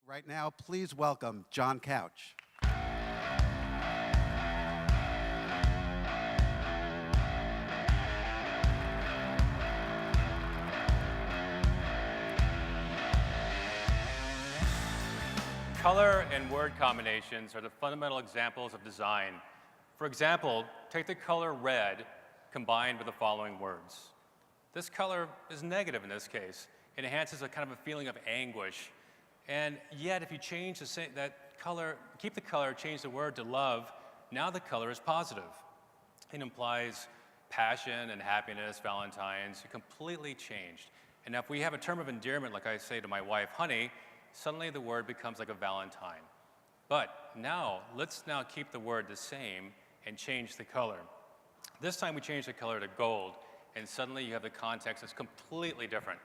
Right now, please welcome John Couch. Color and word combinations are the fundamental examples of design. For example, take the color red combined with the following words. This color is negative in this case. It enhances a kind of a feeling of anguish. And yet, if you change that color, keep the color, change the word to love, now the color is positive. It implies passion and happiness, Valentine's, completely changed. And now if we have a term of endearment, like I say to my wife, honey, suddenly the word becomes like a Valentine. But now, let's now keep the word the same and change the color. This time we change the color to gold, and suddenly you have the context that's completely different.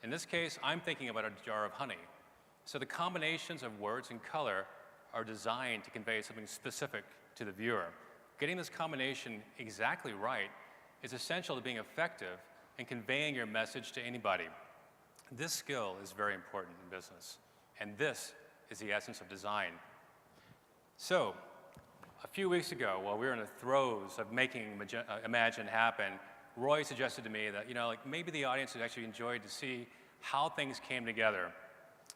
In this case, I'm thinking about a jar of honey. So the combinations of words and color are designed to convey something specific to the viewer. Getting this combination exactly right is essential to being effective in conveying your message to anybody. This skill is very important in business, and this is the essence of design. So, a few weeks ago, while we were in the throes of making Imagine happen, Roy suggested to me that, maybe the audience would actually enjoy to see how things came together.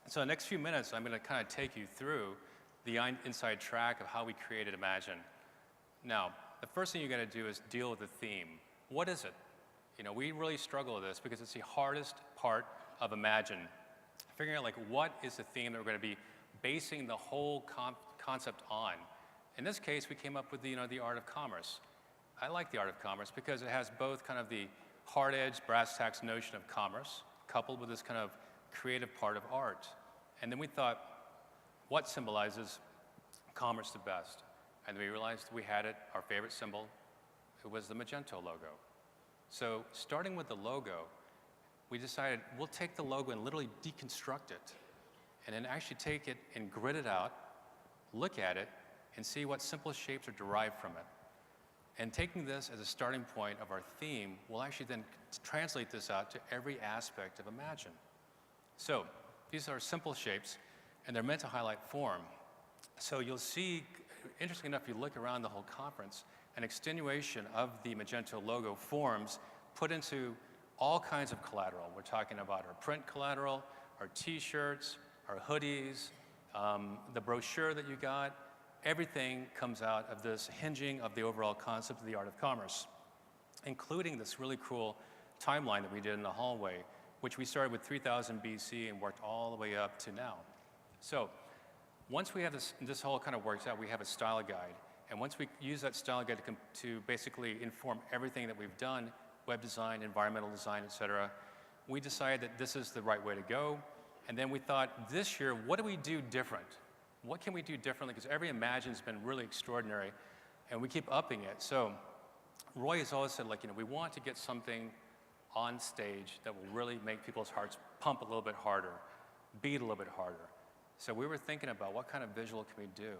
So the next few minutes, I'm going to kind of take you through the inside track of how we created Imagine. Now, the first thing you got to do is deal with the theme. What is it? We really struggle with this because it's the hardest part of Imagine. Figuring out what is the theme that we're going to be basing the whole concept on. In this case, we came up with the art of commerce. I like the art of commerce because it has both kind of the hard-edged, brass-tacks notion of commerce, coupled with this kind of creative part of art. And then we thought, what symbolizes commerce the best? And we realized we had it, our favorite symbol, it was the Magento logo. So starting with the logo, we decided we'll take the logo and literally deconstruct it, and then actually take it and grid it out, look at it, and see what simple shapes are derived from it. And taking this as a starting point of our theme, we'll actually then translate this out to every aspect of Imagine. So these are simple shapes, and they're meant to highlight form. So you'll see, interesting enough, you look around the whole conference, an extenuation of the Magento logo forms put into all kinds of collateral. We're talking about our print collateral, our t-shirts, our hoodies, the brochure that you got. Everything comes out of this hinging of the overall concept of the art of commerce, including this really cool timeline that we did in the hallway, which we started with 3000 BC and worked all the way up to now. So once we have this whole kind of works out, we have a style guide. And once we use that style guide to basically inform everything that we've done, web design, environmental design, et cetera, we decided that this is the right way to go. And then we thought, this year, what do we do different? What can we do differently? Because every Imagine's been really extraordinary, and we keep upping it. So Roy has always said, we want to get something on stage that will really make people's hearts pump a little bit harder, beat a little bit harder. So we were thinking about what kind of visual can we do?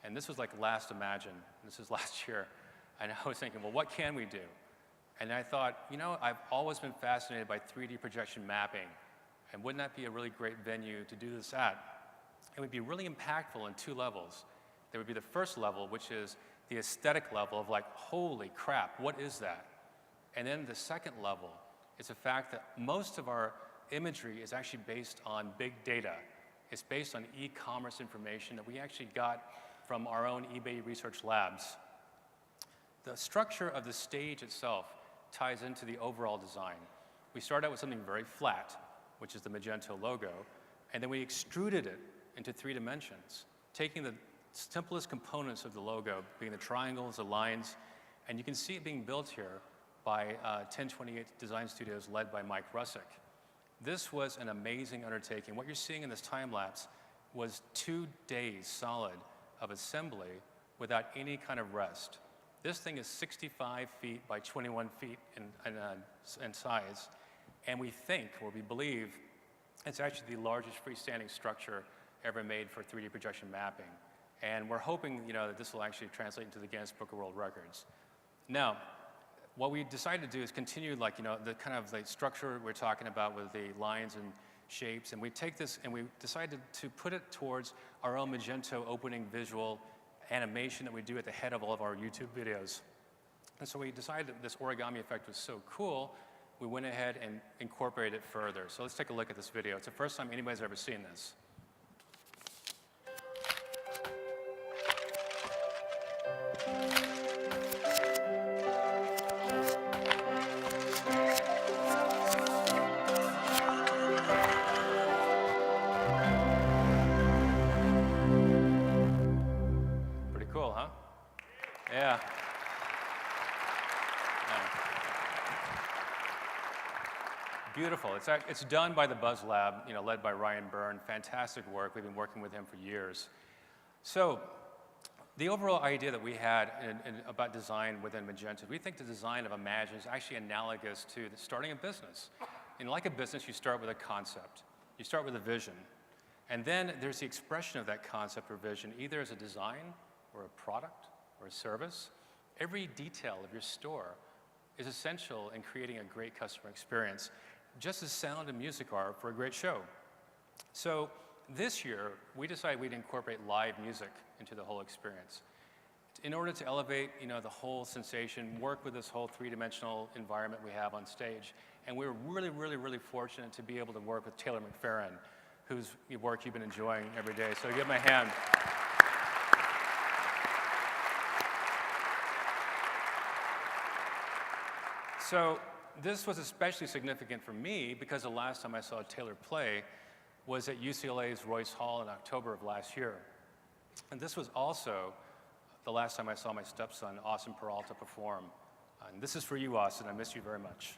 And this was like last Imagine. This is last year. And I was thinking, well, what can we do? And I thought, I've always been fascinated by 3D projection mapping. And wouldn't that be a really great venue to do this at? It would be really impactful in two levels. There would be the first level, which is the aesthetic level of holy crap, what is that? And then the second level is the fact that most of our imagery is actually based on big data. It's based on e-commerce information that we actually got from our own eBay Research Labs. The structure of the stage itself ties into the overall design. We started out with something very flat, which is the Magento logo, and then we extruded it into 3 dimensions, taking the simplest components of the logo, being the triangles, the lines, and you can see it being built here by 1028 Design Studios led by Mike Russick. This was an amazing undertaking. What you're seeing in this time lapse was 2 days solid of assembly without any kind of rest. This thing is 65 feet by 21 feet in size, and we think, or we believe, it's actually the largest freestanding structure ever made for 3D projection mapping. And we're hoping, that this will actually translate into the Guinness Book of World Records. Now, what we decided to do is continue, the kind of the structure we're talking about with the lines and shapes, and we take this and we decided to put it towards our own Magento opening visual animation that we do at the head of all of our YouTube videos. And so we decided that this origami effect was so cool, we went ahead and incorporated it further. So let's take a look at this video. It's the first time anybody's ever seen this. Pretty cool, huh? Yeah. Beautiful. It's done by the Buzz Lab, led by Ryan Byrne. Fantastic work. We've been working with him for years. So the overall idea that we had about design within Magento, we think the design of Imagine is actually analogous to starting a business. And like a business, you start with a concept. You start with a vision. And then there's the expression of that concept or vision, either as a design or a product or a service. Every detail of your store is essential in creating a great customer experience, just as sound and music are for a great show. So this year, we decided we'd incorporate live music into the whole experience in order to elevate the whole sensation, work with this whole three-dimensional environment we have on stage. And we were really, really, really fortunate to be able to work with Taylor McFerrin, whose work you've been enjoying every day. So give him a hand. So this was especially significant for me because the last time I saw Taylor play was at UCLA's Royce Hall in October of last year. And this was also the last time I saw my stepson, Austin Peralta, perform. And this is for you, Austin. I miss you very much.